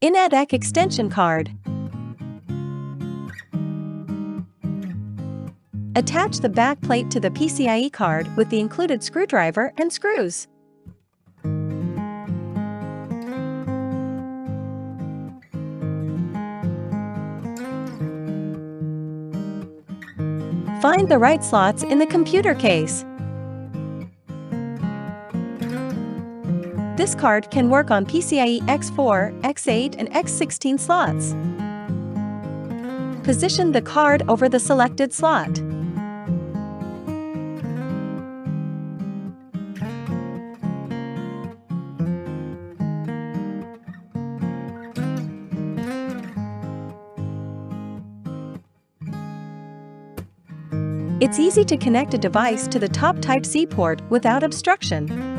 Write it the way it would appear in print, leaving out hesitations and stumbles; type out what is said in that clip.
Inateck extension card. Attach the back plate to the PCI card with the included screwdriver and screws. Find the right slots in the computer case. This card can work on PCIe X4, X8, and X16 slots. Position the card over the selected slot. It's easy to connect a device to the top Type-C port without obstruction.